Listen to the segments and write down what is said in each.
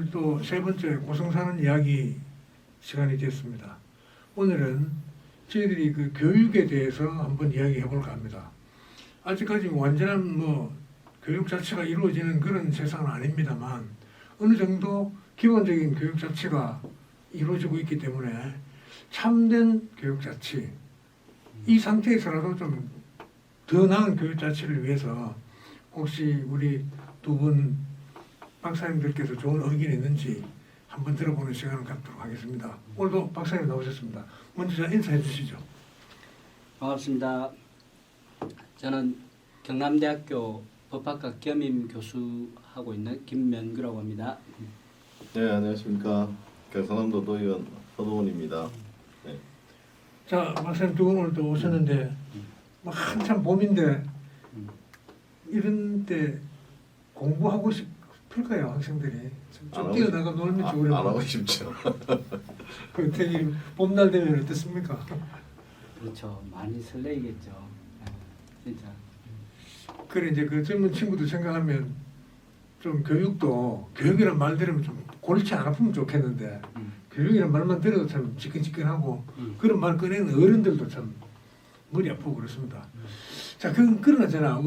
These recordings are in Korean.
오늘 또 세 번째 고성사는 이야기 시간이 됐습니다. 오늘은 저희들이 그 교육에 대해서 한번 이야기해 볼까 합니다. 아직까지 완전한 교육 자체가 이루어지는 그런 세상은 아닙니다만 어느 정도 기본적인 교육 자체가 이루어지고 있기 때문에 참된 교육 자치, 이 상태에서라도 좀 더 나은 교육 자치를 위해서 혹시 우리 두 분 박사님들께서 좋은 의견이 있는지 한번 들어보는 시간을 갖도록 하겠습니다. 오늘도 박사님 나오셨습니다. 먼저 인사해 주시죠. 반갑습니다. 저는 경남대학교 법학과 겸임 교수하고 있는 김면규라고 합니다. 네, 안녕하십니까. 경상남도 도의원 허도원입니다. 네. 자, 박사님 두 분 오늘 또 오셨는데 한참 봄인데 이런 때 공부하고 싶을까요, 학생들이? 좀 뛰어나가 놀면 안 좋으려고. 하고 싶죠. 그 되게 봄날 되면 어떻습니까? 그렇죠. 많이 설레이겠죠. 진짜. 그래 이제 그 젊은 친구들 생각하면 좀 교육이란 말 들으면 좀 골치 안 아프면 좋겠는데 교육이란 말만 들어도 참 지끈지끈하고 그런 말 꺼내는 어른들도 참 머리 아프고 그렇습니다. 자, 그러나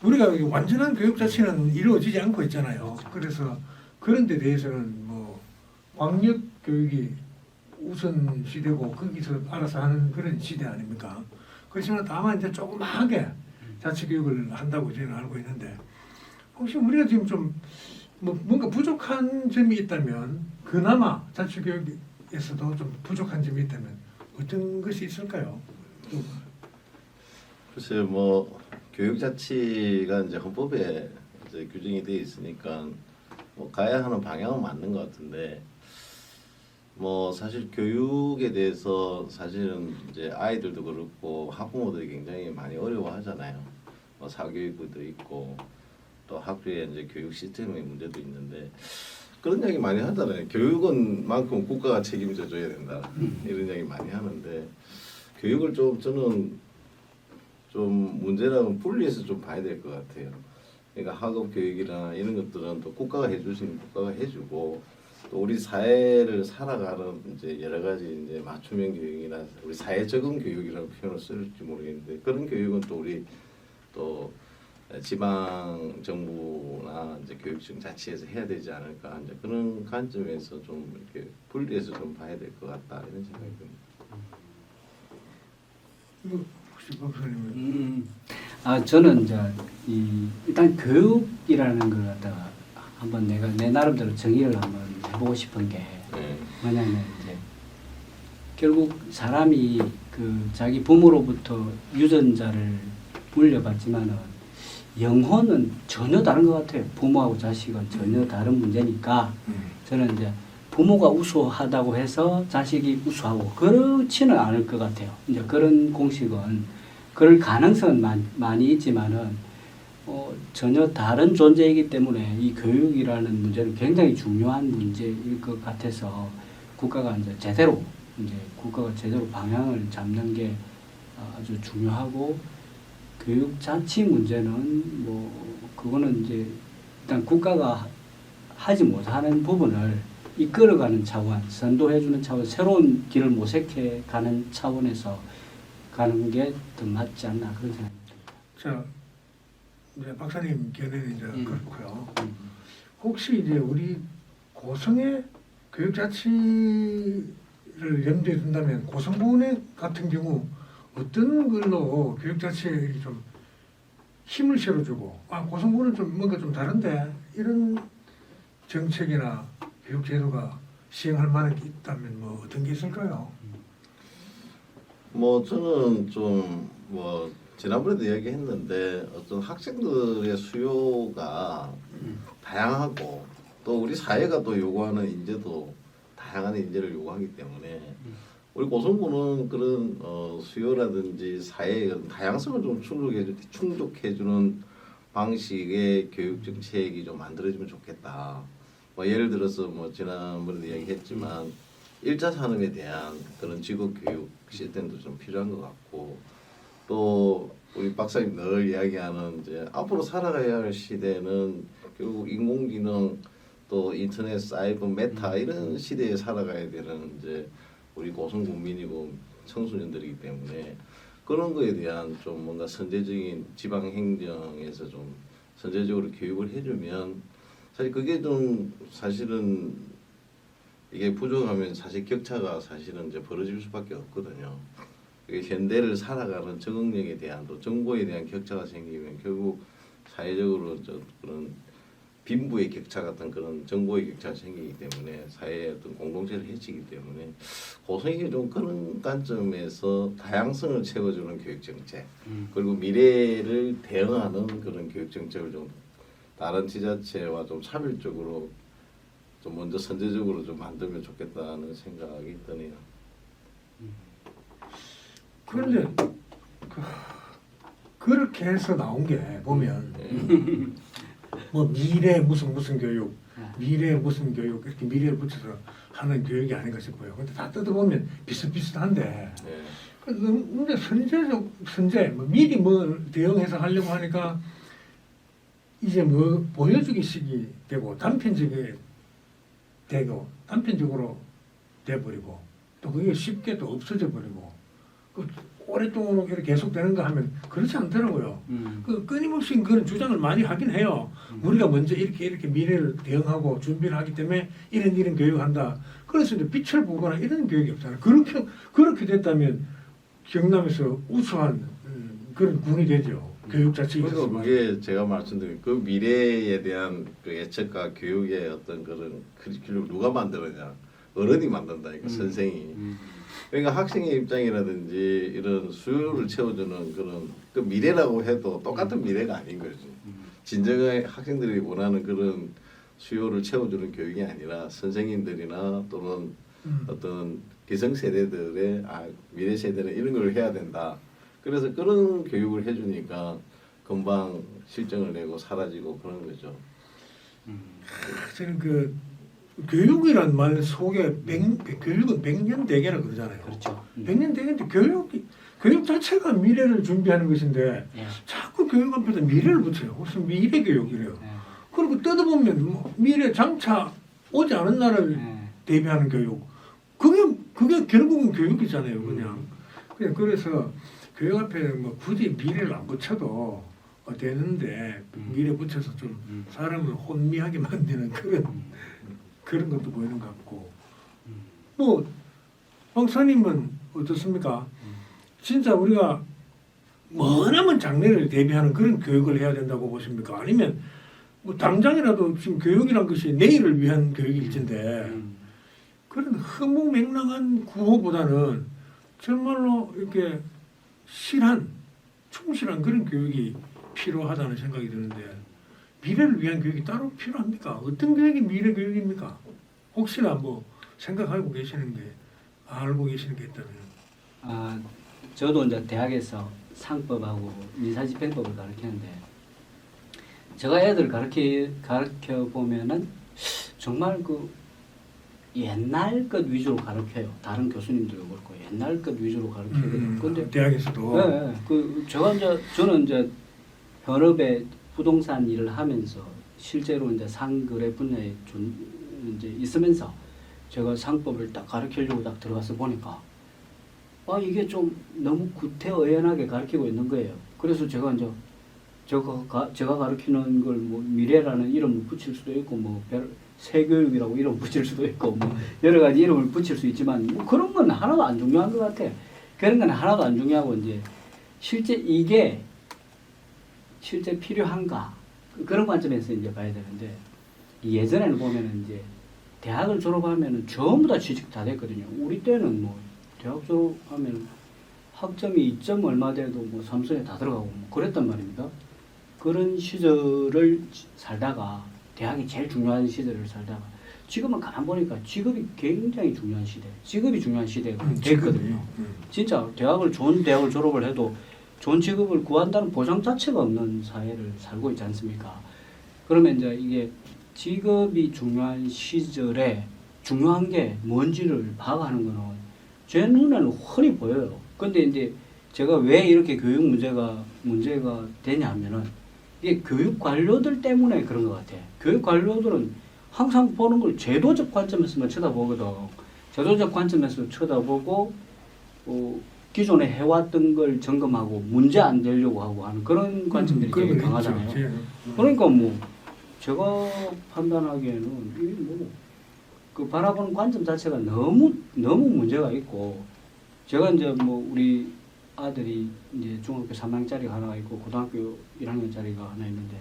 우리가 완전한 교육 자체는 이루어지지 않고 있잖아요. 그래서 그런 데 대해서는 광역 교육이 우선 시대고 거기서 알아서 하는 그런 시대 아닙니까? 그렇지만 다만 이제 조그맣게 자치 교육을 한다고 저는 알고 있는데 혹시 우리가 지금 좀 뭔가 부족한 점이 있다면 그나마 자치 교육에서도 좀 부족한 점이 있다면 어떤 것이 있을까요? 글쎄요, 교육 자치가 이제 헌법에 이제 규정이 되어 있으니까 가야 하는 방향은 맞는 것 같은데 사실 교육에 대해서 사실은 이제 아이들도 그렇고 학부모들이 굉장히 많이 어려워하잖아요. 사교육부도 있고 또 학교에 이제 교육 시스템의 문제도 있는데 그런 이야기 많이 하잖아요. 교육은만큼 국가가 책임져 줘야 된다 이런 이야기 많이 하는데 교육을 저는 좀 문제랑은 분리해서 좀 봐야 될 것 같아요. 그러니까 학업 교육이나 이런 것들은 또 국가가 해주시면 국가가 해주고 또 우리 사회를 살아가는 이제 여러 가지 이제 맞춤형 교육이나 우리 사회 적응 교육이라는 표현을 쓸지 모르겠는데 그런 교육은 또 우리 또 지방 정부나 이제 교육청 자치에서 해야 되지 않을까 이제 그런 관점에서 좀 이렇게 분리해서 좀 봐야 될 것 같다 이런 생각이 듭니다. 혹시 박사님은? 저는 이제 일단 교육이라는 걸 갖다가 한번 내 나름대로 정의를 한번 해보고 싶은 게 뭐냐면 이제 결국 사람이 그 자기 부모로부터 유전자를 물려받지만은 영혼은 전혀 다른 것 같아요. 부모하고 자식은 전혀 다른 문제니까 저는 이제 부모가 우수하다고 해서 자식이 우수하고 그렇지는 않을 것 같아요. 이제 그런 공식은 그럴 가능성은 많이 있지만은 전혀 다른 존재이기 때문에 이 교육이라는 문제는 굉장히 중요한 문제일 것 같아서 국가가 제대로 방향을 잡는 게 아주 중요하고 교육 자치 문제는 그거는 이제 일단 국가가 하지 못하는 부분을 이끌어가는 차원, 선도해주는 차원, 새로운 길을 모색해 가는 차원에서 가는 게 더 맞지 않나 그런 생각입니다. 자, 이제 박사님 견해는 이제 그렇고요. 혹시 이제 우리 고성의 교육 자치를 염두에 둔다면 고성군의 같은 경우 어떤 걸로 교육 자치에 좀 힘을 실어주고 고성군은 좀 뭔가 좀 다른데 이런 정책이나 교육 제도가 시행할 만한 게 있다면 어떤 게 있을까요? 저는 좀 지난번에도 이야기했는데 어떤 학생들의 수요가 다양하고 또 우리 사회가 또 요구하는 인재도 다양한 인재를 요구하기 때문에 우리 고성군은 그런 수요라든지 사회의 다양성을 좀 충족해주는 방식의 교육 정책이 좀 만들어지면 좋겠다. 예를 들어서 지난번에도 이야기했지만 1차 산업에 대한 그런 직업 교육 시스템도 좀 필요한 것 같고 또 우리 박사님 늘 이야기하는 이제 앞으로 살아가야 할 시대는 결국 인공지능 또 인터넷, 사이버, 메타 이런 시대에 살아가야 되는 이제 우리 고성 국민이고 청소년들이기 때문에 그런 거에 대한 좀 뭔가 선제적인 지방 행정에서 좀 선제적으로 교육을 해주면 사실 그게 좀 사실은 이게 부족하면 사실 격차가 사실은 이제 벌어질 수밖에 없거든요. 이게 현대를 살아가는 적응력에 대한 또 정보에 대한 격차가 생기면 결국 사회적으로 그런 빈부의 격차 같은 그런 정보의 격차가 생기기 때문에 사회의 어떤 공동체를 해치기 때문에 고성이 좀 그런 관점에서 다양성을 채워주는 교육 정책 그리고 미래를 대응하는 그런 교육 정책을 좀 다른 지자체와 좀 차별적으로 좀 먼저 선제적으로 좀 만들면 좋겠다는 생각이 드네요. 그런데 그렇게 해서 나온 게 보면 뭐 미래 무슨 교육, 미래 무슨 교육 이렇게 미래를 붙여서 하는 교육이 아닌가 싶어요. 근데 다 뜯어보면 비슷비슷한데 근데 선제 뭐 미리 뭐 대응해서 하려고 하니까 이제 뭐 보여주기식이 되고 단편적으로 돼버리고 또 그게 쉽게 또 없어져 버리고 그 오랫동안 이렇게 계속되는가 하면 그렇지 않더라고요. 그 끊임없이 그런 주장을 많이 하긴 해요. 우리가 먼저 이렇게 미래를 대응하고 준비를 하기 때문에 이런 교육한다. 그래서 이제 빛을 보거나 이런 교육이 없잖아요. 그렇게 됐다면 경남에서 우수한 그런 군이 되죠. 교육 자체에 그래서 있어서. 그게 제가 말씀드린 그 미래에 대한 그 예측과 교육의 어떤 그런 커리큘럼 누가 만들었냐? 어른이 만든다니까 선생이. 그러니까 학생의 입장이라든지 이런 수요를 채워주는 그런 그 미래라고 해도 똑같은 미래가 아닌 거지. 진정한 학생들이 원하는 그런 수요를 채워주는 교육이 아니라 선생님들이나 또는 어떤 기성세대들의 미래 세대는 이런 걸 해야 된다. 그래서 그런 교육을 해주니까 금방 실정을 내고 사라지고 그런 거죠. 저는 그 교육이란 말 속에 교육은 백년대계라 그러잖아요. 그렇죠. 백년대계인데 교육 자체가 미래를 준비하는 것인데 예. 자꾸 교육 앞에다 미래를 붙여요. 무슨 미래 교육이래요. 예. 그리고 뜯어보면 뭐 미래 장차 오지 않은 날을 예. 대비하는 교육. 그게 결국은 교육이잖아요. 그냥 그래서 교육 앞에 뭐 굳이 미래를 안 붙여도 되는데 미래 붙여서 좀 사람을 혼미하게 만드는 그런 것도 보이는 것 같고. 뭐 박사님은 어떻습니까? 진짜 우리가 머나먼 장래를 대비하는 그런 교육을 해야 된다고 보십니까? 아니면 뭐 당장이라도 지금 교육이란 것이 내일을 위한 교육일진데 그런 허무맹랑한 구호보다는 정말로 이렇게 충실한 그런 교육이 필요하다는 생각이 드는데 미래를 위한 교육이 따로 필요합니까? 어떤 교육이 미래 교육입니까? 혹시나 뭐 생각하고 계시는 게 알고 계시는 게 있다면. 저도 이제 대학에서 상법하고 민사집행법을 가르치는데 제가 애들 가르쳐 보면은 정말 그 옛날 것 위주로 가르쳐요. 다른 교수님들도 그렇고 옛날 것 위주로 가르치거든요. 근데 대학에서도. 네, 저는 이제 현업에 부동산 일을 하면서 실제로 이제 상거래 분야에 이제 있으면서 제가 상법을 딱 가르치려고 딱 들어가서 보니까 이게 좀 너무 구태의연하게 가르치고 있는 거예요. 그래서 제가 이제 제가 가르치는 걸 뭐 미래라는 이름을 붙일 수도 있고 뭐 새교육이라고 이름 붙일 수도 있고 뭐 여러 가지 이름을 붙일 수 있지만 뭐 그런 건 하나도 안 중요한 것 같아. 그런 건 하나도 안 중요하고 이제 실제 이게 실제 필요한가 그런 관점에서 이제 봐야 되는데 예전에는 보면은 이제 대학을 졸업하면은 전부 다 취직 다 됐거든요. 우리 때는 뭐 대학 졸업하면 학점이 2점 얼마 돼도 뭐 삼성에 다 들어가고 뭐 그랬단 말입니다. 그런 시절을 살다가 대학이 제일 중요한 시절을 살다가 지금은 가만 보니까 직업이 굉장히 중요한 시대, 직업이 중요한 시대가 됐거든요. 진짜 좋은 대학을 졸업을 해도 좋은 직업을 구한다는 보장 자체가 없는 사회를 살고 있지 않습니까? 그러면 이제 이게 직업이 중요한 시절에 중요한 게 뭔지를 파악하는 거는 제 눈에는 훤히 보여요. 근데 이제 제가 왜 이렇게 교육 문제가 되냐면은 이게 교육 관료들 때문에 그런 것 같아. 교육 관료들은 항상 보는 걸 제도적 관점에서만 쳐다보거든. 제도적 관점에서 쳐다보고 기존에 해왔던 걸 점검하고 문제 안 되려고 하고 하는 그런 관점들이 되게 그런 거 강하잖아요. 있죠. 그러니까 뭐 제가 판단하기에는 이게 그 바라보는 관점 자체가 너무 문제가 있고, 제가 이제 뭐 우리 아들이 이제 중학교 3학년짜리가 하나 있고 고등학교 1학년짜리가 하나 있는데,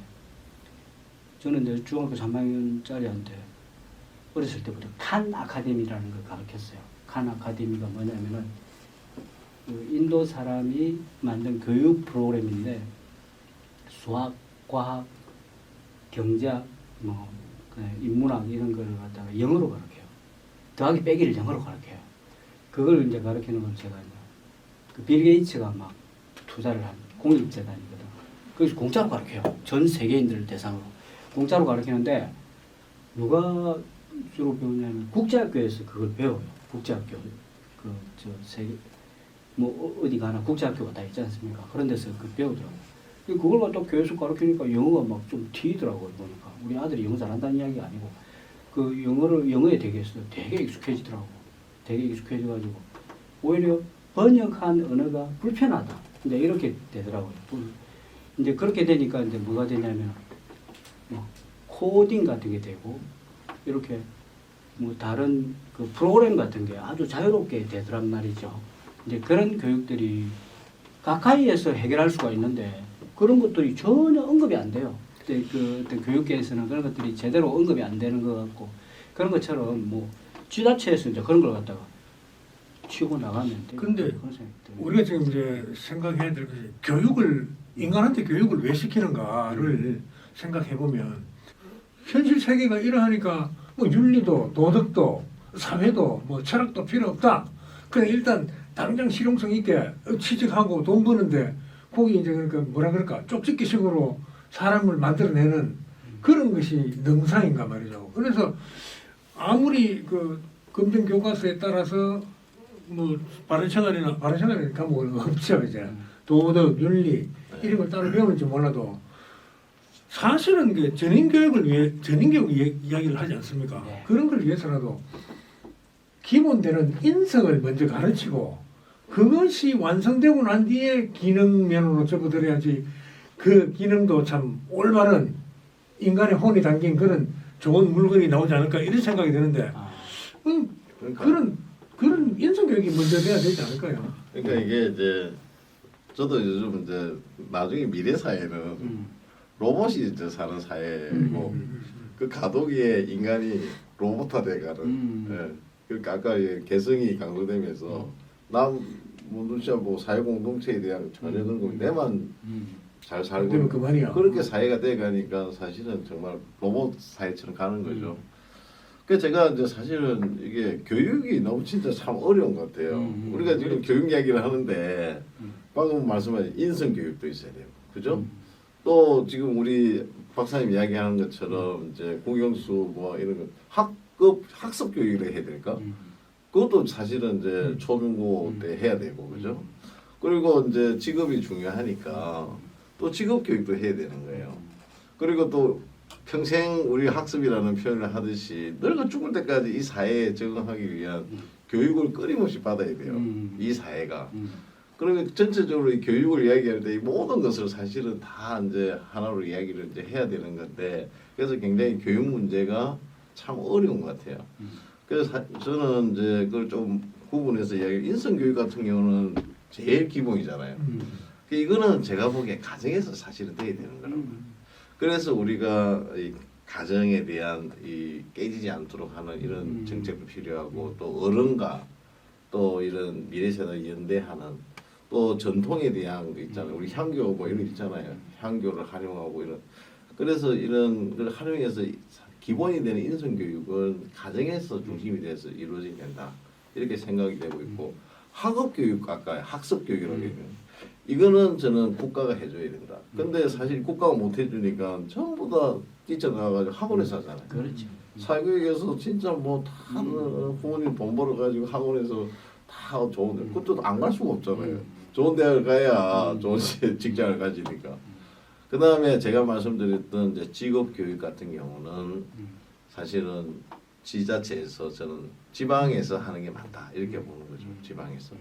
저는 이제 중학교 3학년짜리한테 어렸을 때부터 칸 아카데미라는 걸 가르쳤어요. 칸 아카데미가 뭐냐면은 그 인도 사람이 만든 교육 프로그램인데 수학, 과학, 경제학, 뭐 인문학 이런 거를 갖다가 영어로 가르쳐요. 더하기 빼기를 영어로 가르쳐요. 그걸 이제 가르치는 건 제가 이제 그 빌 게이츠가 막 투자를 한 공익재단이거든. 그래서 공짜로 가르쳐요. 전 세계인들을 대상으로 공짜로 가르치는데, 누가 주로 배우냐면 국제학교에서 그걸 배워요. 국제학교 그저 세계 뭐 어디 가나 국제학교가 다 있지 않습니까? 그런 데서 그 배우더라고요. 그걸 갖다 교회에서 가르치니까 영어가 막 좀 튀더라고요. 보니까 우리 아들이 영어 잘한다는 이야기가 아니고 그 영어에 되게 익숙해지더라고. 되게 익숙해져가지고 오히려 번역한 언어가 불편하다. 이제 이렇게 되더라고요. 이제 그렇게 되니까 이제 뭐가 되냐면 뭐 코딩 같은 게 되고, 이렇게 뭐 다른 그 프로그램 같은 게 아주 자유롭게 되더란 말이죠. 이제 그런 교육들이 가까이에서 해결할 수가 있는데 그런 것들이 전혀 언급이 안 돼요. 그 어떤 교육계에서는 그런 것들이 제대로 언급이 안 되는 것 같고, 그런 것처럼 뭐 지자체에서 이제 그런 걸 갖다가 치고 나가면 돼요. 근데 그런 생각이 들어요. 우리가 지금 이제 생각해야 될 것이, 인간한테 교육을 왜 시키는가를 생각해 보면, 현실 세계가 이러하니까 뭐 윤리도 도덕도 사회도 뭐 철학도 필요 없다. 그냥 일단 당장 실용성 있게 취직하고 돈 버는데, 거기 이제 그러니까 뭐라 그럴까, 쪽집기식으로 사람을 만들어내는 그런 것이 능사인가 말이죠. 그래서 아무리 그 검정 교과서에 따라서 뭐 바른 생활이나 과목은 없죠. 이제 도덕, 윤리 이런 걸 따로 배우는지 몰라도, 사실은 그 전인교육 이야기를 하지 않습니까? 네. 그런 걸 위해서라도 기본되는 인성을 먼저 가르치고, 그것이 완성되고 난 뒤에 기능면으로 접어들어야지, 그 기능도 참 올바른 인간의 혼이 담긴 그런 좋은 물건이 나오지 않을까, 이런 생각이 드는데, 그러니까. 그런 인성 교육이 먼저 돼야 되지 않을까요? 그러니까 이게 이제 저도 요즘 이제 나중에 미래 사회는 로봇이 이제 사는 사회고, 그 가도기에 인간이 로봇화 돼가는. 예. 그러니까 아까 개성이 강조되면서 뭐 진짜 뭐 사회 공동체에 대한 전혀 그런 거 내만 잘 살고 그러면 그만이야. 그렇게 사회가 돼가니까 사실은 정말 로봇 사회처럼 가는 거죠. 그래서 제가 이제 사실은 이게 교육이 너무 진짜 참 어려운 것 같아요. 우리가 지금 교육 이야기를 하는데 방금 말씀하신 인성 교육도 있어야 돼요. 그죠? 또 지금 우리 박사님 이야기하는 것처럼 이제 국영수 뭐 이런 거 학습 교육을 해야 될까? 그것도 사실은 이제 초중고 때 해야 되고, 그죠? 그리고 이제 직업이 중요하니까 또 직업 교육도 해야 되는 거예요. 그리고 또 평생 우리 학습이라는 표현을 하듯이 늙어 죽을 때까지 이 사회에 적응하기 위한 교육을 끊임없이 받아야 돼요. 이 사회가. 그러면 전체적으로 이 교육을 이야기할 때 이 모든 것을 사실은 다 이제 하나로 이야기를 이제 해야 되는 건데, 그래서 굉장히 교육 문제가 참 어려운 것 같아요. 그래서 저는 이제 그걸 좀 구분해서 이야기. 인성 교육 같은 경우는 제일 기본이잖아요. 이거는 제가 보기에 가정에서 사실은 돼야 되는 거라고. 그래서 우리가 이 가정에 대한 이 깨지지 않도록 하는 이런 정책도 필요하고, 또 어른과 또 이런 미래 세대를 연대하는 또 전통에 대한 거 있잖아요. 우리 향교 뭐 이런 거 있잖아요. 향교를 활용하고 이런. 그래서 이런 걸 활용해서 기본이 되는 인성 교육은 가정에서 중심이 돼서 이루어져야 된다. 이렇게 생각이 되고 있고, 학업 교육 아까 학습 교육이라고 하면 이거는 저는 국가가 해줘야 된다. 근데 사실 국가가 못 해주니까 전부 다 뛰쳐나가가지고 학원에서 하잖아요. 그렇죠. 사교육에서 진짜 뭐 다 부모님 돈 벌어가지고 학원에서 다 좋은데, 그것도 안 갈 수가 없잖아요. 좋은 대학을 가야 좋은 직장을 가지니까. 그 다음에 제가 말씀드렸던 이제 직업 교육 같은 경우는 사실은 지자체에서 저는 지방에서 하는 게 맞다 이렇게 보는 거죠. 지방에서.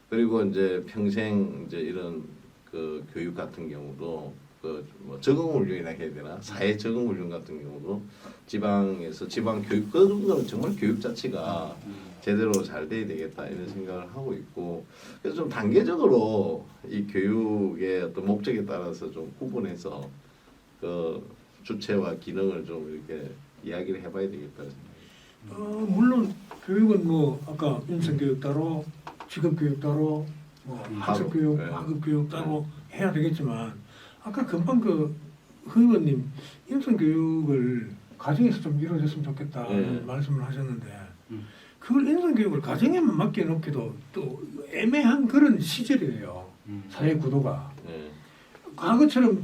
그리고 이제 평생 이제 이런 그 교육 같은 경우도 그 뭐 적응 훈련이라 해야 되나 사회 적응 훈련 같은 경우도 지방에서 지방 교육 그런 거는 정말 교육 자체가 제대로 잘 돼야 되겠다 이런 생각을 하고 있고 그래서 좀 단계적으로 이 교육의 어떤 목적에 따라서 좀 구분해서 그 주체와 기능을 좀 이렇게 이야기를 해봐야 되겠다 생각합니다. 물론 교육은 뭐 아까 인성교육 따로, 직업교육 따로, 뭐 학습교육, 네. 학업교육 따로 해야 되겠지만 아까 금방 그 의원님 인성교육을 가정에서 좀 이루어졌으면 좋겠다는 네. 말씀을 하셨는데 음. 그걸 인성교육을 가정에만 맡겨놓기도 또 애매한 그런 시절이에요. 사회 구도가. 네. 과거처럼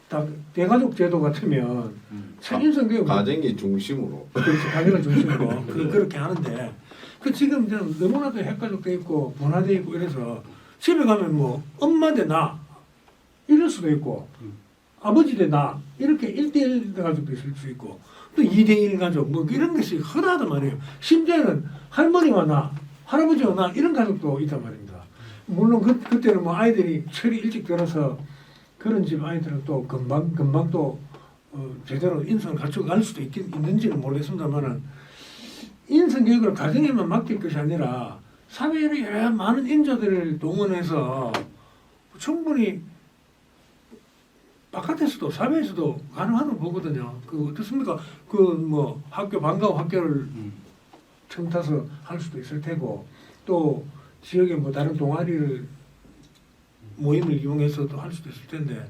다 대가족 제도 같으면 인성교육 가정이 중심으로 그렇지 가정을 중심으로 그렇게 하는데 그 지금 이제 너무나도 핵가족돼 있고 분화돼 있고 이래서 집에 가면 뭐 엄마 대 나 이럴 수도 있고 아버지 대 나 이렇게 1대1 가족도 있을 수 있고 또 2대1 가족 뭐 이런 것이 흔하단 말이에요. 심지어는 할머니와 나 할아버지와 나 이런 가족도 있단 말입니다. 물론 그때는 뭐 아이들이 철이 일찍 들어서 그런 집 아이들은 또 금방 또 제대로 인성을 갖추고 갈 수도 있는지는 모르겠습니다만은 인성 교육을 가정에만 맡길 것이 아니라 사회의 여러 많은 인자들을 동원해서 충분히 바깥에서도 사회에서도 가능하다고 보거든요. 그 어떻습니까? 그 뭐 학교 방과후 학교를 처음 타서 할 수도 있을 테고 또 지역의 뭐 다른 동아리를 모임을 이용해서도 할 수도 있을 텐데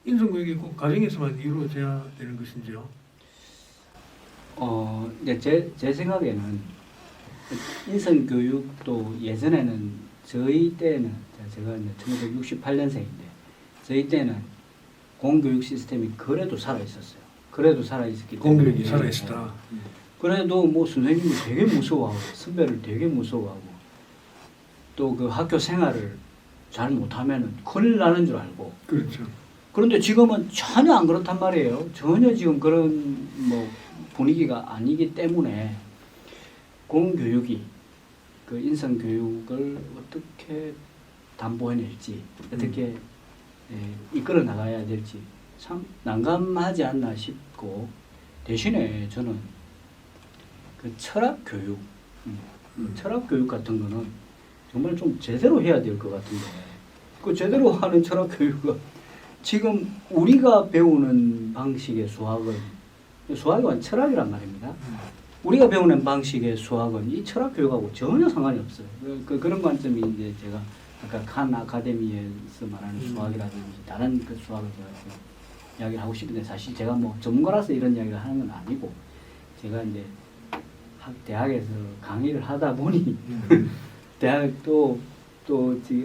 인성교육이 꼭 가정에서만 이루어져야 되는 것인지요? 이제 제 생각에는 인성교육도 예전에는 저희 때는 제가 이제 1968년생인데 저희 때는 공교육 시스템이 그래도 살아 있었어요. 그래도 살아 있었기 때문에 공교육이 살아있었다. 그래도 뭐 선생님이 되게 무서워하고 선배를 되게 무서워하고 또 그 학교 생활을 잘 못하면은 큰일 나는 줄 알고 그렇죠. 그런데 지금은 전혀 안 그렇단 말이에요. 전혀 지금 그런 뭐 분위기가 아니기 때문에 공교육이 그 인성 교육을 어떻게 담보해낼지 어떻게 이끌어 나가야 될지 참 난감하지 않나 싶고 대신에 저는 그 철학 교육 철학 교육 같은 거는 정말 좀 제대로 해야 될 것 같은데 그 제대로 하는 철학 교육은 지금 우리가 배우는 방식의 수학은 수학이 철학이란 말입니다. 우리가 배우는 방식의 수학은 이 철학 교육하고 전혀 상관이 없어요. 그런 관점이 이제 제가 아까 칸 아카데미에서 말하는 수학이라든지 다른 그 수학을 제가 이야기를 하고 싶은데 사실 제가 뭐 전문가라서 이런 이야기를 하는 건 아니고 제가 이제 대학에서 강의를 하다 보니 대학 또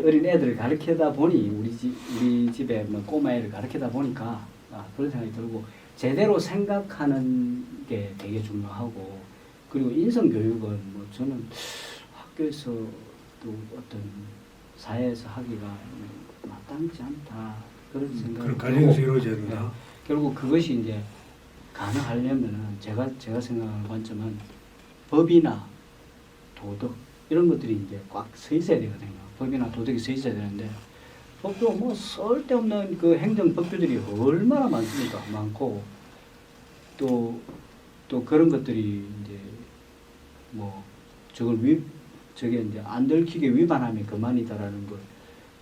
어린 애들을 가르치다 보니 우리 집에 뭐 꼬마 애를 가르치다 보니까 그런 생각이 들고 제대로 생각하는 게 되게 중요하고 그리고 인성 교육은 뭐 저는 학교에서 또 어떤 사회에서 하기가 마땅치 않다 그런 생각이 그런 가정에서 이루어져야 된다. 결국 그것이 이제 가능하려면은 제가 생각하는 관점은 법이나 도덕 이런 것들이 이제 꽉 서 있어야 되거든요. 법이나 도덕이 서 있어야 되는데 법도 뭐 쓸데없는 그 행정 법규들이 얼마나 많습니까? 많고 또 그런 것들이 이제 뭐 저게 이제 안 들키게 위반하면 그만이다라는 걸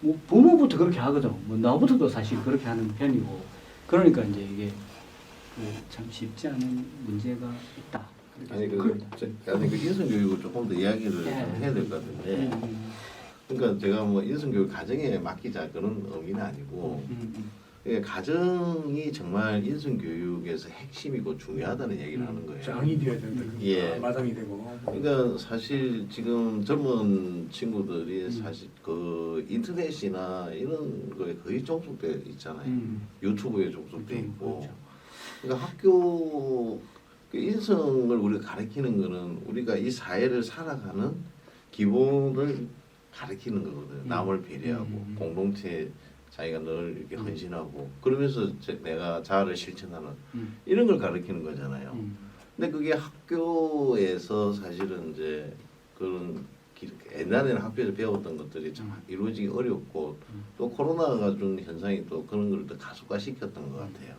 뭐 부모부터 그렇게 하거든. 뭐 나부터도 사실 그렇게 하는 편이고 그러니까 이제 이게 참 쉽지 않은 문제가 있다. 아니 그 인성 교육을 조금 더 이야기를 좀 해야 될 것 같은데 그러니까 제가 뭐 인성 교육 가정에 맡기자 그런 의미는 아니고 그러니까 가정이 정말 인성 교육에서 핵심이고 중요하다는 얘기를 하는 거예요. 장이 되어야 된다. 예. 마당이 되고. 그러니까 사실 지금 젊은 친구들이 사실 그 인터넷이나 이런 거에 거의 종속돼 있잖아요. 유튜브에 종속돼 있고. 그렇죠. 그러니까 학교 그 인성을 우리가 가르치는 거는 우리가 이 사회를 살아가는 기본을 가르치는 거거든. 남을 배려하고 공동체 자기가 늘 이렇게 헌신하고 그러면서 내가 자아를 실천하는 이런 걸 가르치는 거잖아요. 근데 그게 학교에서 사실은 이제 그런 옛날에는 학교에서 배웠던 것들이 참 이루어지기 어렵고 또 코로나가 준 현상이 또 그런 걸 더 가속화시켰던 것 같아요.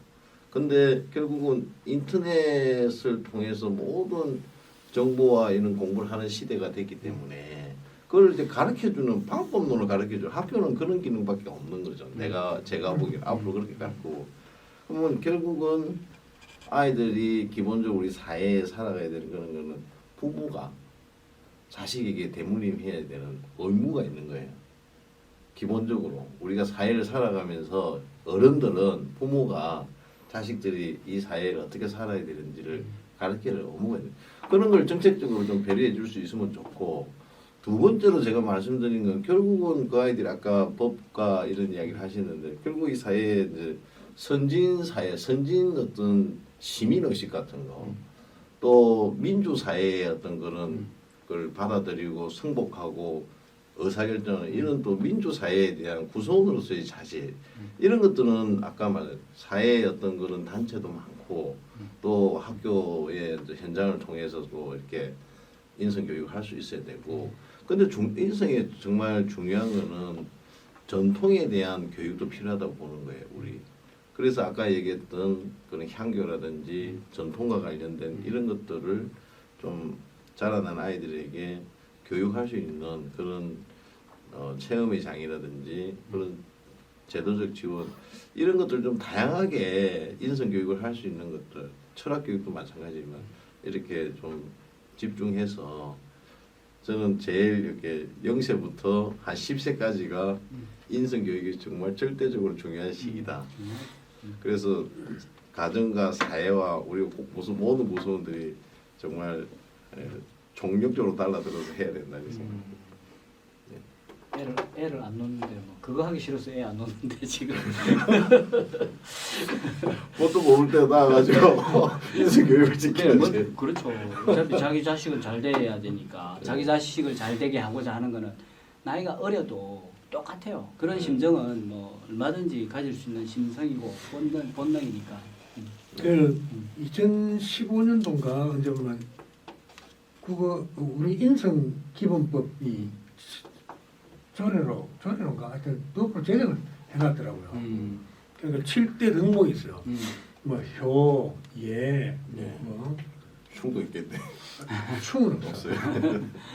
근데 결국은 인터넷을 통해서 모든 정보와 이런 공부를 하는 시대가 됐기 때문에 그걸 이제 가르쳐주는 방법론을 가르쳐줘. 학교는 그런 기능밖에 없는 거죠. 제가 보기엔 앞으로 그렇게 가르치고 그러면 결국은 아이들이 기본적으로 우리 사회에 살아가야 되는 그런 거는 부모가 자식에게 대물림해야 되는 의무가 있는 거예요. 기본적으로 우리가 사회를 살아가면서 어른들은 부모가 자식들이 이 사회를 어떻게 살아야 되는지를 가르쳐야 의무가 있는 거예요. 그런 걸 정책적으로 좀 배려해 줄 수 있으면 좋고 두 번째로 제가 말씀드린 건 결국은 그 아이들이 아까 법과 이런 이야기를 하시는데 결국 이 사회에 이제 선진 사회, 선진 어떤 시민 의식 같은 거, 또 민주 사회의 어떤 그런 걸 받아들이고 승복하고 의사결정을 이런 또 민주 사회에 대한 구성원으로서의 자질 이런 것들은 아까 말한 사회의 어떤 그런 단체도 많고 또 학교의 현장을 통해서도 이렇게 인성 교육을 할 수 있어야 되고 근데 인성에 정말 중요한 거는 전통에 대한 교육도 필요하다고 보는 거예요, 우리. 그래서 아까 얘기했던 그런 향교라든지 전통과 관련된 이런 것들을 좀 자라난 아이들에게 교육할 수 있는 그런 체험의 장이라든지 그런 제도적 지원 이런 것들 좀 다양하게 인성 교육을 할 수 있는 것들, 철학 교육도 마찬가지지만 이렇게 좀 집중해서 저는 제일 이렇게 0세부터 한 10세까지가 인성 교육이 정말 절대적으로 중요한 시기다. 그래서 가정과 사회와 우리 모든 구성원들이 정말 총력적으로 달라들어서 해야 된다 이 생각합니다. 애를 안 놓는데 뭐 그거 하기 싫어서 애 안 놓는데 지금 뭣도 모를 때 나와가지고 인성 교육을 지켜야지. 그렇죠. 어차피 자기 자식은 잘 돼야 되니까 자기 자식을 잘 되게 하고자 하는 거는 나이가 어려도 똑같아요. 그런 심정은 뭐 얼마든지 가질 수 있는 심성이고 본능이니까. 그 2015년도인가 언제 보면 그거 우리 인성 기본법이 조례로인가 하여튼 또 제정을 해놨더라고요. 그러니까 7대 등목이 있어요. 뭐 효, 예, 뭐 흉도 있겠네. 충은 없어요.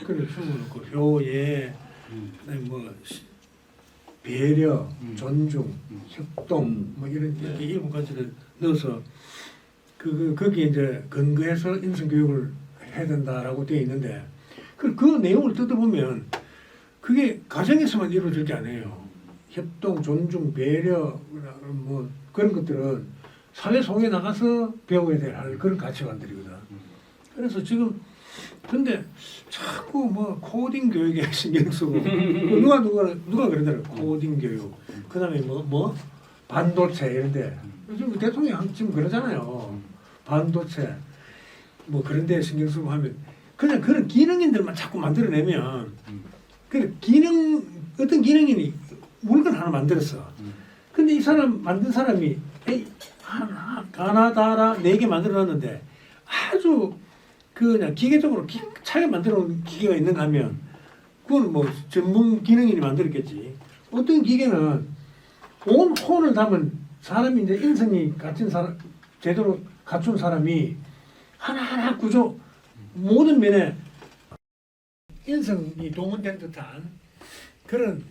그래 충은 없고 효, 예, 그다음에 뭐 배려, 존중, 협동 뭐 이런 이렇게 일곱 가지를 넣어서 거기에 이제 근거해서 인성 교육을 해야 된다라고 되어 있는데 그 내용을 뜯어보면 그게 가정에서만 이루어질 게 아니에요. 협동, 존중, 배려 뭐 그런 것들은 사회 속에 나가서 배워야 될 그런 가치관들이거든. 그래서 지금 근데 자꾸 뭐 코딩 교육에 신경 쓰고 누가 그러더라고. 코딩 교육. 그다음에 뭐 반도체 이런데 요즘 대통령 지금 그러잖아요. 반도체 뭐 그런 데 신경 쓰고 하면 그냥 그런 기능인들만 자꾸 만들어내면 그 어떤 기능인이 물건 하나 만들었어. 근데 이 사람 만든 사람이 하나 4개 만들어놨는데 아주 그냥 기계적으로 차게 만들어놓은 기계가 있는가 하면 그건 뭐 전문 기능인이 만들었겠지. 어떤 기계는 온 혼을 담은 사람이 이제 인성이 갖춘 사람 제대로 갖춘 사람이 하나하나 구조 모든 면에 인성이 동원된 듯한 그런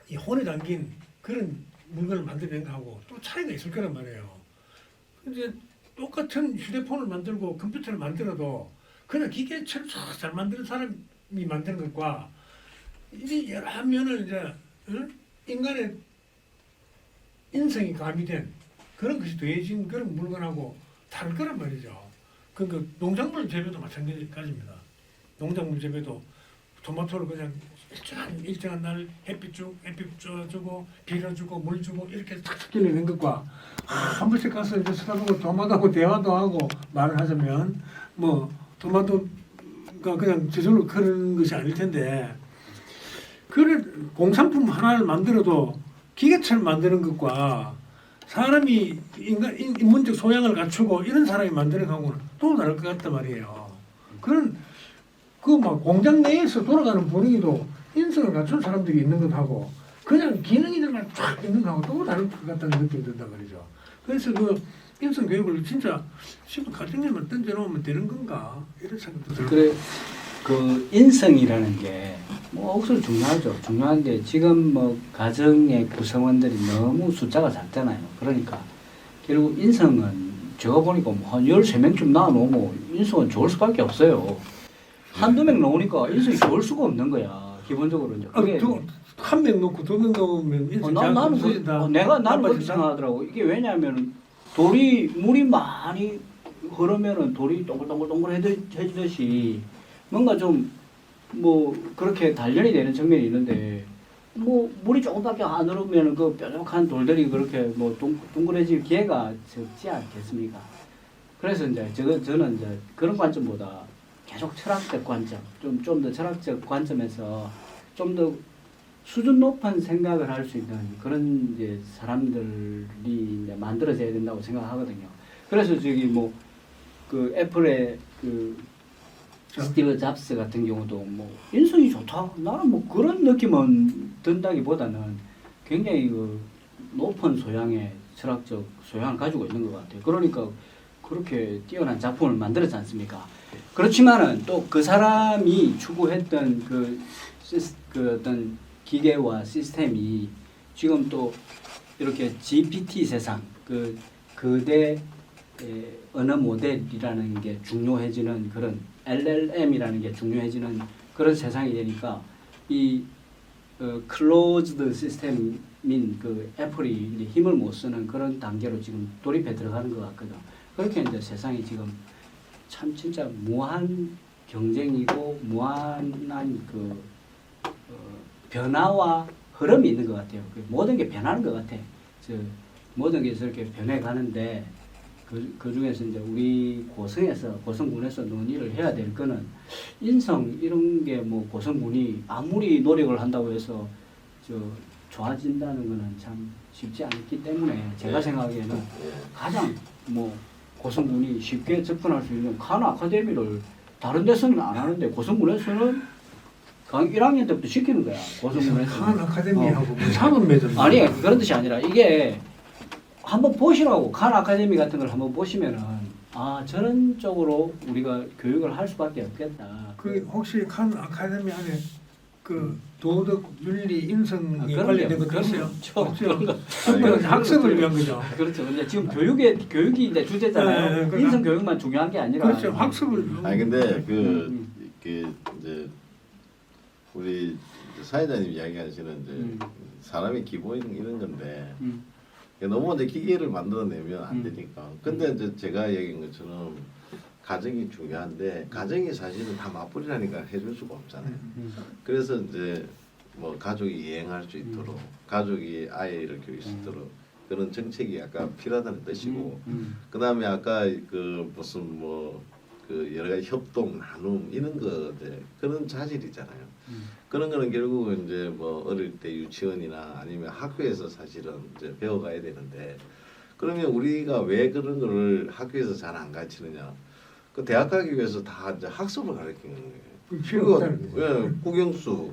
이 혼에 담긴 그런 물건을 만들어낸 거하고 또 차이가 있을 거란 말이에요. 이제 똑같은 휴대폰을 만들고 컴퓨터를 만들어도 그냥 기계처럼 잘 만드는 사람이 만드는 것과 이 여러 면을 이제 인간의 인성이 가미된 그런 것이 더해진 그런 물건하고 다를 거란 말이죠. 그러니까 농작물 재배도 마찬가지입니다. 농작물 재배도 토마토를 그냥 일정한 날 햇빛 주고 비료 주고 물 주고 이렇게 탁탁 길러낸 것과 한 번씩 가서 이제 쳐다보고 토마토하고 대화도 하고 말을 하자면 뭐 토마토가 그냥 저절로 그런 것이 아닐 텐데 그래 공산품 하나를 만들어도 기계처럼 만드는 것과 사람이 인문적 소양을 갖추고 이런 사람이 만드는 거하고는 또 다를 것 같단 말이에요. 그런 그 막 공장 내에서 돌아가는 분위기도 인성을 갖춘 사람들이 있는 것하고 그냥 기능이들만 쫙 있는 거하고 또 다를 것 같다는 느낌이 든단 말이죠. 그래서 그 인성 교육을 진짜 지금 가정에만 던져놓으면 되는 건가 이런 생각도 들고. 그래 그 인성이라는 게 뭐 억수로 중요하죠. 중요한데 지금 뭐 가정의 구성원들이 너무 숫자가 작잖아요. 그러니까 결국 인성은 제가 보니까 뭐한 13명쯤 낳아놓으면 인성은 좋을 수밖에 없어요. 한두 명 나오니까 인성이 좋을 수가 없는 거야. 기본적으로 이제 그게 한 명 놓고 두 명 놓으면 인성 나는 좋아진다. 나는 그렇게 나빠진다. 생각하더라고. 이게 왜냐하면 물이 많이 흐르면은 돌이 동글동글동글해지듯이 뭔가 좀 뭐 그렇게 단련이 되는 측면이 있는데 뭐 물이 조금밖에 안 흐르면 그 뾰족한 돌들이 그렇게 뭐 동글해질 기회가 적지 않겠습니까? 그래서 이제 저는 이제 그런 관점보다 계속 철학적 관점, 좀 더 철학적 관점에서 좀 더 수준 높은 생각을 할 수 있는 그런 이제 사람들이 이제 만들어져야 된다고 생각하거든요. 그래서 저기 뭐 그 애플의 그 스티브 잡스 같은 경우도 뭐 인성이 좋다. 나는 뭐 그런 느낌은 든다기보다는 굉장히 그 높은 소양의 철학적 소양을 가지고 있는 것 같아요. 그러니까 그렇게 뛰어난 작품을 만들었지 않습니까? 그렇지만은 또 그 사람이 추구했던 그 어떤 기계와 시스템이 지금 또 이렇게 GPT 세상 그 거대 언어 모델이라는 게 중요해지는 그런 LLM이라는 게 중요해지는 그런 세상이 되니까 이 클로즈드 시스템인 그 애플이 이제 힘을 못 쓰는 그런 단계로 지금 돌입해 들어가는 것 같거든. 그렇게 이제 세상이 지금 참 진짜 무한 경쟁이고 무한한 그 변화와 흐름이 있는 것 같아요. 모든 게 변하는 것 같아. 모든 게 저렇게 변해가는데 그 중에서 이제 우리 고성군에서 논의를 해야 될 거는 인성 이런 게 뭐 고성군이 아무리 노력을 한다고 해서 좋아진다는 거는 참 쉽지 않기 때문에 제가 생각하기에는 가장 뭐 고성군이 쉽게 접근할 수 있는 칸 아카데미를 다른 데서는 안 하는데 고성군에서는 1학년 때부터 시키는 거야. 고성군에서. 칸 아카데미하고 상은 맺은. 아니 그런 뜻이 아니라 이게 한번 보시라고 칸 아카데미 같은 걸 한번 보시면은 아 저런 쪽으로 우리가 교육을 할 수밖에 없겠다. 그 혹시 칸 아카데미 안에 그 도덕, 윤리, 인성이 그런 관련된 게 것도 있어요? 그런 거. 그건 학습을 위한 거죠. 그렇죠. 근데 지금 교육이 이제 주제잖아요. 네, 인성 교육만 중요한 게 아니라. 그렇죠. 학습을. 아니 근데 그 이제 우리 사회자님 이야기하시는 이제 사람의 기본 이런 건데 너무 이제 기계를 만들어내면 안 되니까. 근데 이제 제가 얘기한 것처럼 가정이 중요한데 가정이 사실은 다 맞벌이라니까 해줄 수가 없잖아요. 그래서 이제 뭐 가족이 이행할 수 있도록 가족이 아이를 교육할 수 있도록 그런 정책이 약간 필요하다는 뜻이고 그다음에 아까 그 무슨 뭐 그 여러 가지 협동 나눔 이런 거들 그런 자질이잖아요. 그런 거는 결국은 이제 뭐 어릴 때 유치원이나 아니면 학교에서 사실은 이제 배워가야 되는데 그러면 우리가 왜 그런 거를 학교에서 잘 안 가르치느냐? 그 대학 가기 위해서 다 이제 학습을 가르치는 거예요. 그리고 국영수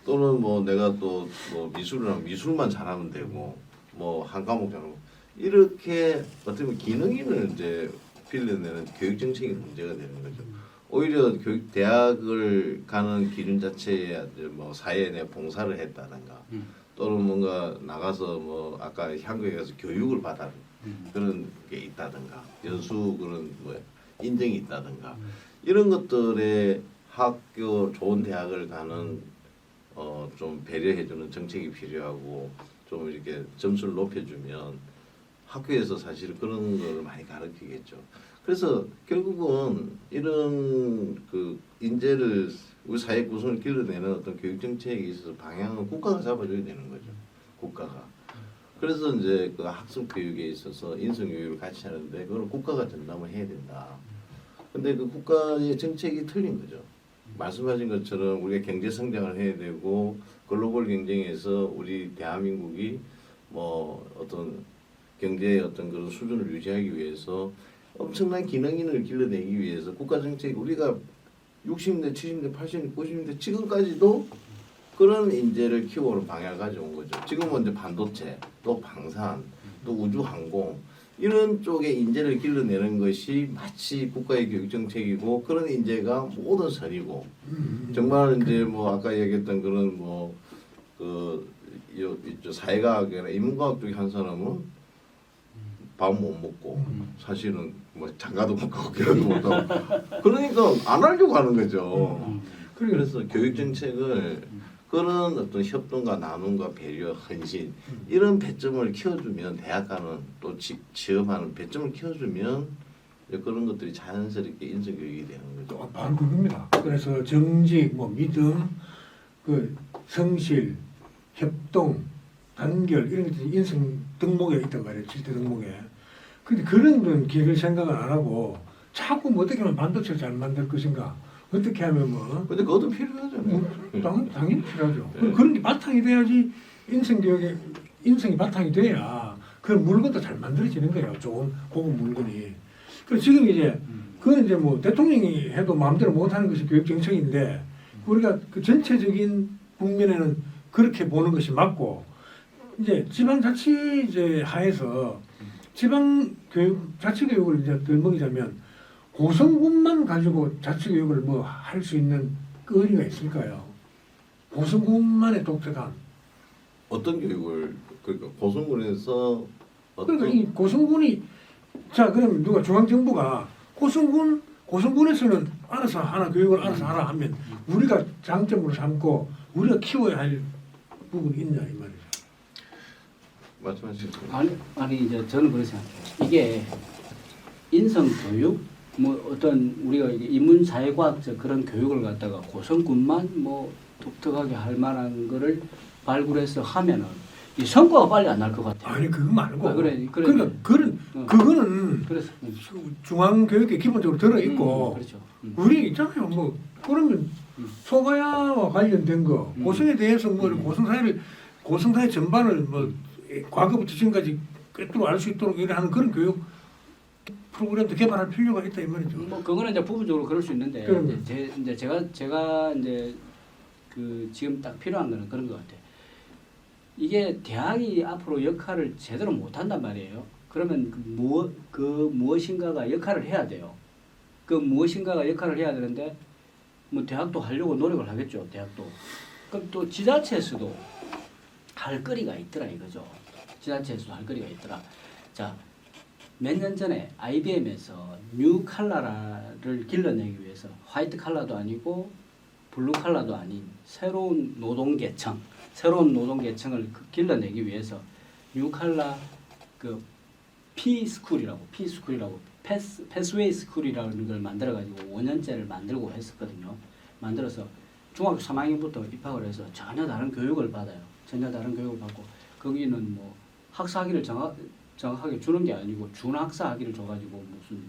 또는 뭐 내가 또 뭐 미술만 잘하면 되고 뭐 한 과목 잘하고 이렇게 어떻게 보면 기능인을 이제 빌려내는 교육 정책이 문제가 되는 거죠. 오히려 대학을 가는 기준 자체에 뭐 사회에 내 봉사를 했다든가 또는 뭔가 나가서 뭐 아까 한국에 가서 교육을 받아 그런 게 있다든가 연수 그런 뭐 인정이 있다든가 이런 것들에 학교 좋은 대학을 가는 좀 배려해주는 정책이 필요하고 좀 이렇게 점수를 높여주면 학교에서 사실 그런 걸 많이 가르치겠죠. 그래서 결국은 이런 그 인재를 우리 사회 구성을 길러내는 어떤 교육 정책에 있어서 방향을 국가가 잡아줘야 되는 거죠. 국가가. 그래서 이제 그 학습 교육에 있어서 인성 교육을 같이 하는데 그걸 국가가 전담을 해야 된다. 근데 그 국가의 정책이 틀린 거죠. 말씀하신 것처럼 우리가 경제 성장을 해야 되고 글로벌 경쟁에서 우리 대한민국이 뭐 어떤 경제의 어떤 그런 수준을 유지하기 위해서 엄청난 기능인을 길러내기 위해서 국가 정책 우리가 60년대, 70년대, 80년대, 90년대 지금까지도 그런 인재를 키워오는 방향을 가져온 거죠. 지금은 이제 반도체, 또 방산, 또 우주항공 이런 쪽에 인재를 길러내는 것이 마치 국가의 교육 정책이고 그런 인재가 모든 선이고 정말 이제 뭐 아까 얘기했던 그런 뭐그 사회과학이나 인문과학 쪽에 한 사람은 밥 못 먹고 사실은 뭐 장가도 못 가고 결혼도 못 하고 그러니까 안 하려고 하는 거죠. 그래서 교육 정책을 그런 어떤 협동과 나눔과 배려, 헌신 이런 배점을 키워주면 대학가는 또 취업하는 배점을 키워주면 이제 그런 것들이 자연스럽게 인성교육이 되는 거죠. 또 바로 그겁니다. 그래서 정직, 뭐 믿음, 그 성실, 협동, 단결 이런 것들이 인성 덕목에 있단 말이에요. 7대 덕목에. 근데 그런 건 기획을 생각을 안 하고 자꾸 뭐 어떻게 하면 반도체를 잘 만들 것인가, 어떻게 하면 뭐. 근데 그것도 필요하잖아요. 당연히 필요하죠. 네. 그런 게 바탕이 돼야지 인성교육에 인성이 바탕이 돼야 그런 물건도 잘 만들어지는 거예요. 좋은 고급 물건이. 그래서 지금 이제 그건 이제 뭐 대통령이 해도 마음대로 못하는 것이 교육 정책인데 우리가 그 전체적인 국민에는 그렇게 보는 것이 맞고 이제 지방자치 이제 하에서 지방교육 자치교육을 이제 덜먹이자면 고성군만 가지고 자치교육을 뭐 할 수 있는 그 의리가 있을까요? 고성군만의 독특한. 어떤 교육을 그러니까 고성군에서 그러니까 이 고성군이 자 그럼 누가 중앙정부가 고성군에서는 알아서 하나 교육을 알아서 하라 하면 우리가 장점으로 삼고 우리가 키워야 할 부분이 있냐 이 말이죠. 말씀하시죠. 아니 이제 저는 그렇게 생각해요. 이게 인성 교육 뭐 어떤 우리가 이게 인문사회과학적 그런 교육을 갖다가 고성군만 뭐 독특하게 할 만한 거를 발굴해서 하면은 이 성과가 빨리 안 날 것 같아요. 아니 그거 말고. 그래. 그러니까 그거는 그래서 중앙교육에 기본적으로 들어 있고 그렇죠. 우리 있잖아요. 뭐 그러면 소가야와 관련된 거 고성에 대해서 뭐 고성사회 전반을 뭐 과거부터 지금까지 꿰뚫어 알 수 있도록 이렇게 하는 그런 교육 프로그램도 개발할 필요가 있다 이 말이죠. 뭐 그거는 이제 부분적으로 그럴 수 있는데 그럼요. 이제 제가 이제 그 지금 딱 필요한 거는 그런 것 같아요. 이게 대학이 앞으로 역할을 제대로 못 한단 말이에요. 그러면 그 무엇인가가 역할을 해야 돼요. 그 무엇인가가 역할을 해야 되는데 뭐 대학도 하려고 노력을 하겠죠. 대학도. 그럼 또 지자체에서도 할 거리가 있더라 이거죠. 지자체에서도 할 거리가 있더라. 자, 몇 년 전에 IBM에서 뉴 칼라를 길러내기 위해서 화이트 칼라도 아니고 블루 칼라도 아닌 새로운 노동계층을 길러내기 위해서 뉴 칼라 그 P스쿨이라고 패스웨이 스쿨이라는 걸 만들어 가지고 5년제를 만들고 했었거든요. 만들어서 중학교 3학년부터 입학을 해서 전혀 다른 교육을 받아요. 전혀 다른 교육을 받고 거기는 뭐 학사 학위를 정확하게 주는 게 아니고 준학사 학위를 줘가지고 무슨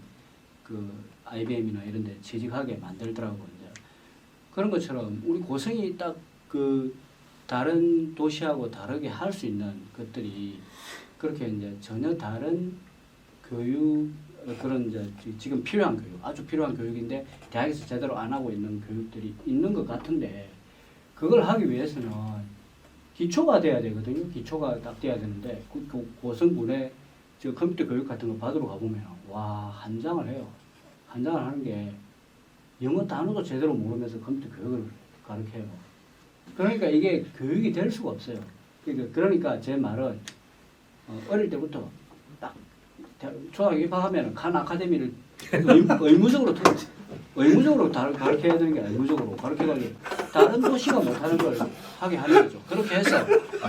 그 IBM이나 이런 데 취직하게 만들더라고요. 이제 그런 것처럼 우리 고성이 딱 그 다른 도시하고 다르게 할 수 있는 것들이 그렇게 이제 전혀 다른 교육 그런 이제 지금 필요한 교육, 아주 필요한 교육인데 대학에서 제대로 안 하고 있는 교육들이 있는 것 같은데 그걸 하기 위해서는 기초가 돼야 되거든요. 기초가 딱 돼야 되는데 고성군에 저 컴퓨터 교육 같은 거 받으러 가보면 와 한장을 해요. 한장을 하는 게 영어 단어도 제대로 모르면서 컴퓨터 교육을 가르쳐요. 그러니까 이게 교육이 될 수가 없어요. 그러니까 제 말은 어릴 때부터 딱 초등학교 입학하면 칸 아카데미를 의무적으로 가르쳐야 되는 게 의무적으로 가르쳐가지고 다른 도시가 못하는 걸 하게 하는 거죠. 그렇게 해서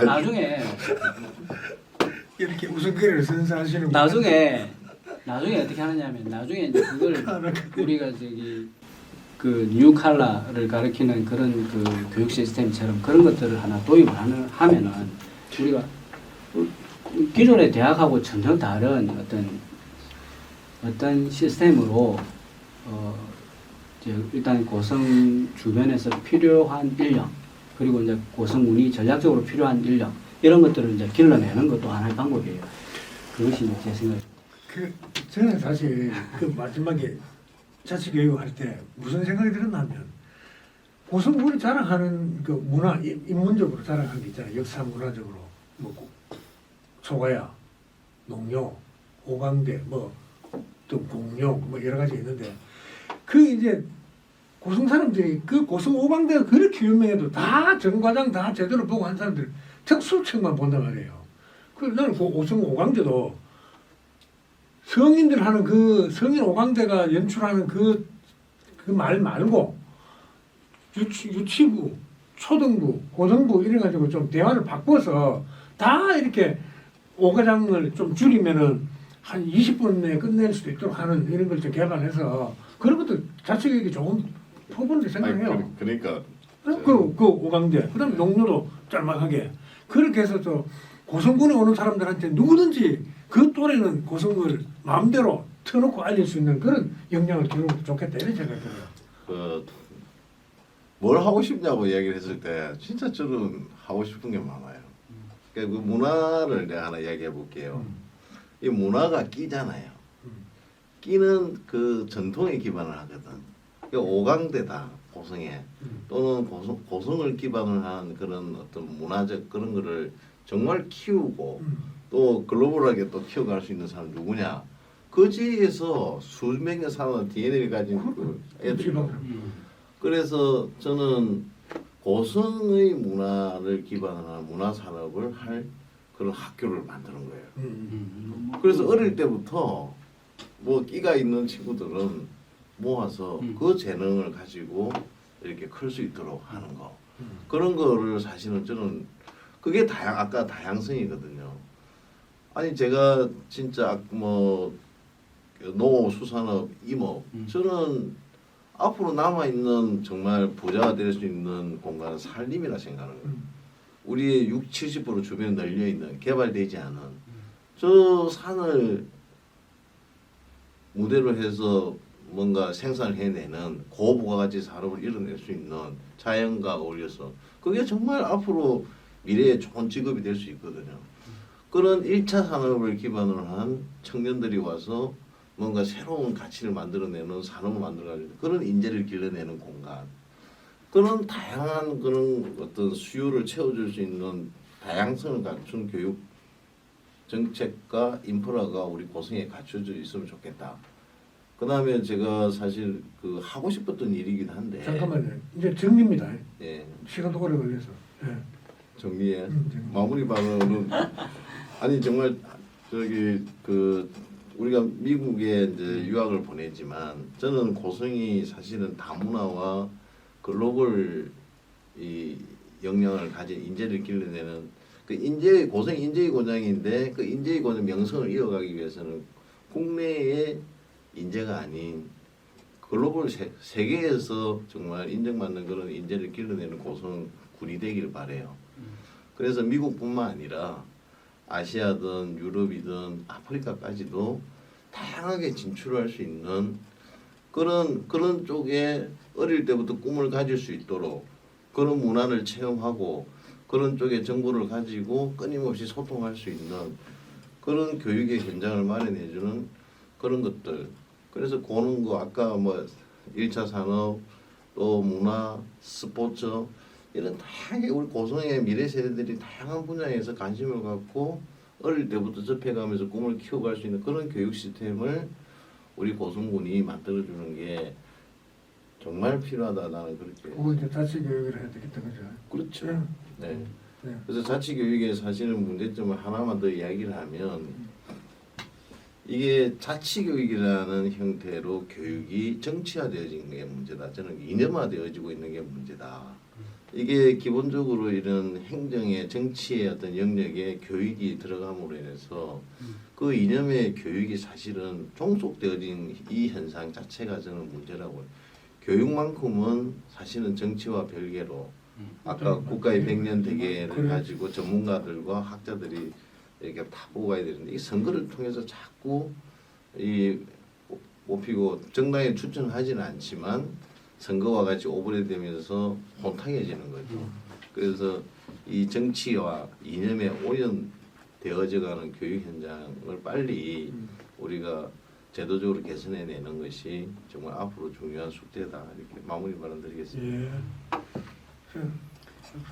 나중에 이렇게 우스갯거리를 선사하시는 나중에 어떻게 하느냐면 나중에 이제 그걸 우리가 그 뉴 칼라를 가르치는 그런 그 교육 시스템처럼 그런 것들을 하나 도입을 하면은 우리가 기존의 대학하고 전혀 다른 어떤 시스템으로 이제 일단 고성 주변에서 필요한 인력 그리고 이제 고성군이 전략적으로 필요한 인력 이런 것들을 이제 길러내는 것도 하나의 방법이에요. 그것이 제 생각. 저는 사실 그 마지막에 자치교육을 할 때 무슨 생각이 들었냐면 고성군이 자랑하는 그 문화, 인문적으로 자랑하는 게 있잖아요. 역사 문화적으로 뭐 소가야, 농요, 오광대, 또 공룡 뭐 여러 가지 있는데 그 이제 고성 사람들이 그 고성 오광대가 그렇게 유명해도 다 정과장 다 제대로 보고 한 사람들 특수책만 본단 말이에요. 그 나는 그 고성 오광대도 성인들 하는 그 성인 오광대가 연출하는 그 말 말고 유치부, 초등부, 고등부 이래 가지고 좀 대화를 바꿔서 다 이렇게 오과장을 좀 줄이면은 한 20분 내에 끝낼 수도 있도록 하는 이런 걸 좀 개발해서 그런 것도 자체교육이 좋은 부분을 생각해요. 그러니까 그 오광대, 그다음 농로도 짤막하게 그렇게 해서 또 고성군에 오는 사람들한테 누구든지 그 또래는 고성을 마음대로 터놓고 알릴 수 있는 그런 역량을 기르면 좋겠다 이런 생각이 들어요. 뭘 하고 싶냐고 이야기를 했을 때 진짜 저는 하고 싶은 게 많아요. 그러니까 그 문화를 내가 하나 이야기해 볼게요. 이 문화가 끼잖아요. 끼는 그 전통에 기반을 하거든. 그러니까 오광대다 고성에 또는 고성을 기반을 한 그런 어떤 문화적 그런 거를 정말 키우고 또 글로벌하게 또 키워갈 수 있는 사람 누구냐? 그 지역에서 수백 년 살아온 DNA를 가진 그 애들이. 그래서 저는 고성의 문화를 기반으로 한 문화 산업을 할 그런 학교를 만드는 거예요. 그래서 어릴 때부터 뭐 끼가 있는 친구들은 모아서 그 재능을 가지고 이렇게 클 수 있도록 하는 거. 그런 거를 사실은 저는 그게 아까 다양성이거든요. 아니 제가 진짜 뭐 농업, 수산업, 임업 저는 앞으로 남아 있는 정말 부자가 될 수 있는 공간은 산림이라 생각하는 거예요. 우리의 60-70% 주변에 널려 있는 개발되지 않은 저 산을 무대로 해서 뭔가 생산을 해내는 고부가가치 산업을 이뤄낼 수 있는 자연과 어울려서 그게 정말 앞으로 미래의 좋은 직업이 될 수 있거든요. 그런 1차 산업을 기반으로 한 청년들이 와서 뭔가 새로운 가치를 만들어내는 산업을 만들어가지고 그런 인재를 길러내는 공간, 그런 다양한 그런 어떤 수요를 채워줄 수 있는 다양성을 갖춘 교육 정책과 인프라가 우리 고성에 갖춰져 있으면 좋겠다. 그 다음에 제가 사실 그 하고 싶었던 일이긴 한데. 잠깐만요. 이제 정리입니다. 예. 시간도 오래 걸려서. 예. 정리해. 정리. 마무리 발언은 아니 정말 저기 그 우리가 미국에 이제 유학을 보내지만 저는 고성이 사실은 다문화와 글로벌 이 역량을 가진 인재를 길러내는 그 고성 인재의 고장인데 그 인재의 고장 명성을 이어가기 위해서는 국내의 인재가 아닌 글로벌 세계에서 정말 인정받는 그런 인재를 길러내는 고성군이 되기를 바래요. 그래서 미국뿐만 아니라 아시아든 유럽이든 아프리카까지도 다양하게 진출할 수 있는 그런 쪽에 어릴 때부터 꿈을 가질 수 있도록 그런 문화를 체험하고 그런 쪽에 정보를 가지고 끊임없이 소통할 수 있는 그런 교육의 현장을 마련해주는 그런 것들. 그래서 그런 거 아까 뭐 1차 산업 또 문화, 스포츠 이런 다양하게 우리 고성의 미래 세대들이 다양한 분야에서 관심을 갖고 어릴 때부터 접해가면서 꿈을 키워갈 수 있는 그런 교육 시스템을 우리 고성군이 만들어주는 게 정말 필요하다 나는 그렇게. 그거 이제 자치 교육을 해야 되겠다 그죠? 그렇죠. 네. 네. 네. 그래서 자치 교육의 사실은 문제점을 하나만 더 이야기를 하면 이게 자치 교육이라는 형태로 교육이 정치화되어진 게 문제다. 저는 이념화되어지고 있는 게 문제다. 이게 기본적으로 이런 행정의 정치의 어떤 영역에 교육이 들어감으로 인해서 그 이념의 교육이 사실은 종속되어진 이 현상 자체가 저는 문제라고. 교육만큼은 사실은 정치와 별개로 아까 국가의 100년 대계를 가지고 전문가들과 학자들이 이렇게 다 보고 가야 되는데 이 선거를 통해서 자꾸 이 뽑히고 정당에 추천하지는 않지만 선거와 같이 오버랩되면서 혼탁해지는 거죠. 그래서 이 정치와 이념의 오연 되어져가는 교육 현장을 빨리 우리가 제도적으로 개선해내는 것이 정말 앞으로 중요한 숙제다 이렇게 마무리 발언드리겠습니다. 예.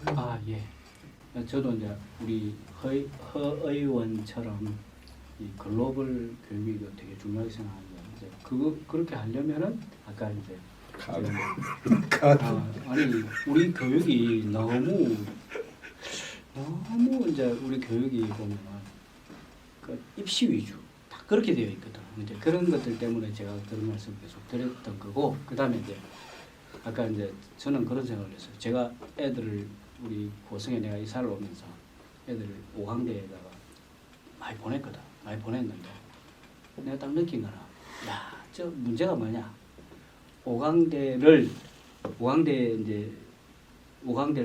아 예. 저도 이제 우리 허 의원처럼 이 글로벌 교육이 되게 중요하게 생각합니다. 이제 그렇게 하려면은 아까 이제 아니 우리 교육이 너무 이제 우리 교육이 보면은 그 입시 위주 다 그렇게 되어 있거든. 이제 그런 것들 때문에 제가 그런 말씀 계속 드렸던 거고, 그다음에 이제 아까 이제 저는 그런 생각을 했어요. 제가 애들을 우리 고성에 내가 이사를 오면서 애들을 오강대에다가 많이 보냈거든. 많이 보냈는데 내가 딱 느낀 거는 야, 저 문제가 뭐냐? 오강대를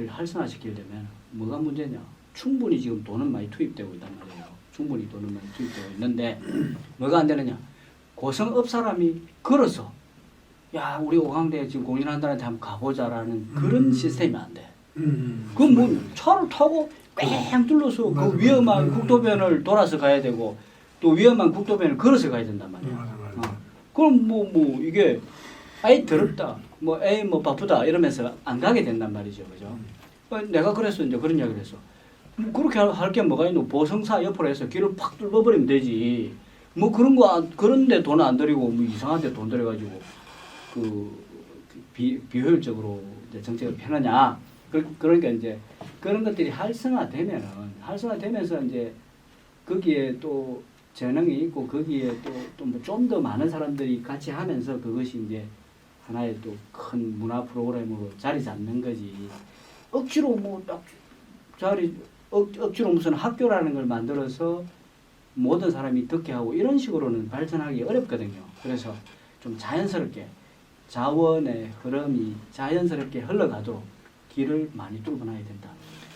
활성화시키려면 뭐가 문제냐? 충분히 지금 돈은 많이 투입되고 있단 말이에요. 충분히 돈은 많이 투입되고 있는데 뭐가 안 되느냐? 고성 업 사람이 걸어서 야, 우리 오강대 지금 공인한다는데 한번 가보자라는 그런 시스템이 안 돼. 그럼 뭐 차를 타고 뺑 둘러서 맞아, 그 위험한 맞아. 국도변을 돌아서 가야 되고 또 위험한 국도변을 걸어서 가야 된단 말이야. 맞아. 그럼 뭐 이게 아이 더럽다, 에이 바쁘다 이러면서 안 가게 된단 말이죠, 그죠? 내가 그래서 이제 그런 이야기를 했어. 뭐 그렇게 할 게 뭐가 있노? 보성사 옆으로 해서 길을 팍 뚫어버리면 되지. 뭐 그런 거 그런데 돈 안 들이고 뭐 이상한데 돈 들여가지고 비효율적으로 이제 정책을 펴느냐? 그러니까 이제 그런 것들이 활성화되면서 이제 거기에 또 재능이 있고 거기에 또 뭐 좀 더 많은 사람들이 같이 하면서 그것이 이제 하나의 또 큰 문화 프로그램으로 자리 잡는 거지. 억지로 뭐 딱 억지로 무슨 학교라는 걸 만들어서 모든 사람이 듣게 하고 이런 식으로는 발전하기 어렵거든요. 그래서 좀 자연스럽게 자원의 흐름이 자연스럽게 흘러가도록 길을 많이 뚫어놔야 된다.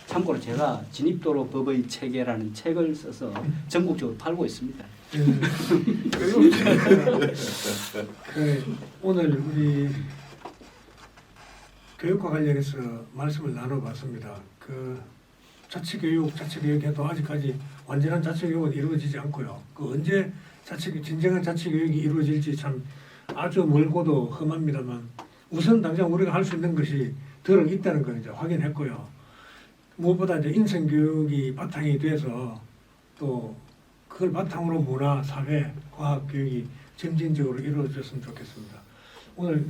참고로 제가 진입도로 법의 체계라는 책을 써서 전국적으로 팔고 있습니다. 오늘 우리 교육과 관련해서 말씀을 나눠봤습니다. 그 자치교육해도 아직까지 완전한 자치교육은 이루어지지 않고요. 그 언제 진정한 자치교육이 이루어질지 참 아주 멀고도 험합니다만 우선 당장 우리가 할 수 있는 것이 들어 있다는 걸 이제 확인했고요. 무엇보다 이제 인성교육이 바탕이 돼서 또 그걸 바탕으로 문화, 사회, 과학 교육이 점진적으로 이루어졌으면 좋겠습니다. 오늘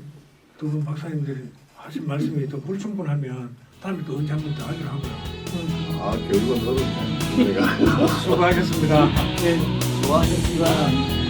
두 분 박사님들이 하신 말씀이 또 불충분하면 다음에 또 언제 한번 더 하기로 하고요. 교육은 어렵네요. 수고하셨습니다. 네, 수고하셨습니다.